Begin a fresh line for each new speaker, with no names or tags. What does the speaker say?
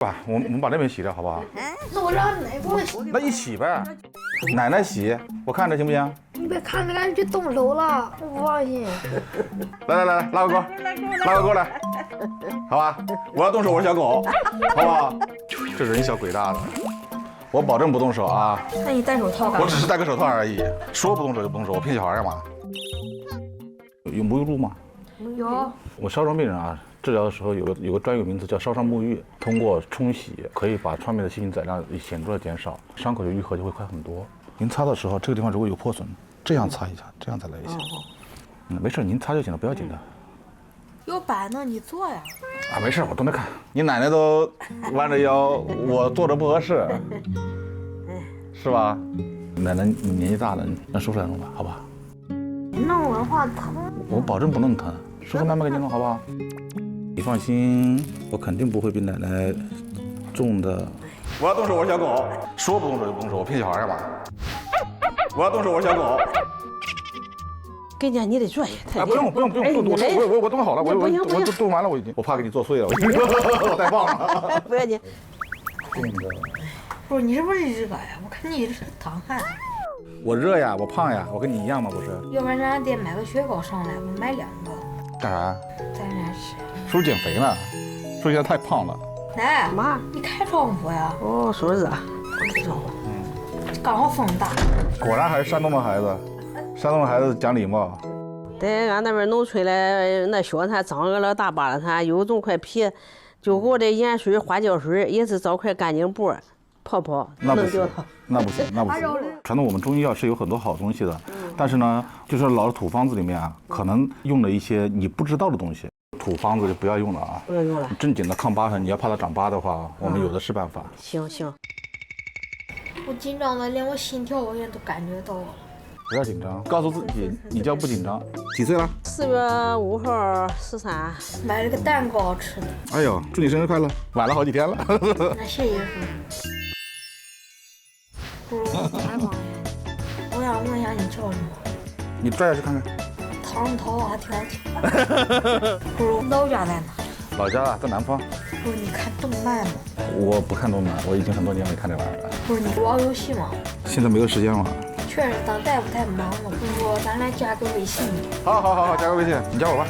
吧，我们把那边洗掉好不好？
那我让奶给我洗。
那一起呗，奶奶洗，我看着行不行？
你别看着，赶紧去动手了，我不放心。
来，拉个钩，拉个钩来，好吧？我要动手，我是小狗，好不好？这人小鬼大的，我保证不动手啊！
那你戴手套干嘛？
我只是戴个手套而已，说不动手就不动手，我骗小孩干嘛？有沐浴露吗？
有。
我烧伤病人啊，治疗的时候有个专有名词叫烧伤沐浴，通过冲洗可以把创面的细菌载量显著的减少，伤口的愈合就会快很多。您擦的时候，这个地方如果有破损，这样擦一下，这样再来一下。没事，您擦就行了，不要紧的。
有板凳你坐呀。
啊，没事，我都能看。你奶奶都弯着腰，我坐着不合适，是吧？奶奶你年纪大了，让叔叔来弄吧，好吧？
你弄我的话疼。
我保证不弄疼，叔叔慢慢给你弄，好不好？你放心，我肯定不会比奶奶重的。我要动手，我是小狗，说不动手就不动手，我骗小孩干嘛？我要动手，我是小狗。
跟家你得坐下，
哎，不用，我动好了，我动完了，我怕给你做碎了，我太棒了。
不要紧。
不是你是不是热呀？我看你是淌汗。
我热呀，我胖呀，我跟你一样吗？不是。
要不然咱得买个雪糕上来，我买2个。
干啥？
在那吃。
叔叔减肥呢，叔叔现在太胖了。
奶
妈，
你开窗户呀？
哦，说是啊。
开窗户。刚好风大。
果然还是山东的孩子，山东的孩子讲礼貌。
在俺那边农村嘞，那小摊长个了大巴掌摊，有种块皮，就给我这盐水、花椒水，也是找块干净布泡，
那不行
弄掉它。
那不行。传统我们中医药是有很多好东西的，但是呢，就是老的土方子里面啊，可能用了一些你不知道的东西。土方子就不要用了啊！
不要用了。
正经的抗疤痕，你要怕它长疤的话，我们有的是办法。
行。
我紧张的连我心跳我也都感觉到了。
不要紧张，告诉自己你叫不紧张。几岁了
4月5号13。
买了个蛋糕吃的。
哎呦，祝你生日快乐！晚了好几天了。
那谢谢叔。不如我想问一下你叫什么？
你拽下去看看。
唐桃啊，挺好听。不如老家在哪？
老家啊，在南方。
不是你看动漫吗？
我不看动漫，我已经很多年没看这玩意儿了。
不是你玩游戏吗？
现在没有时间了。
确实，当大夫太忙了。不如说咱俩加个微信。
好，加个微信，你加我吧。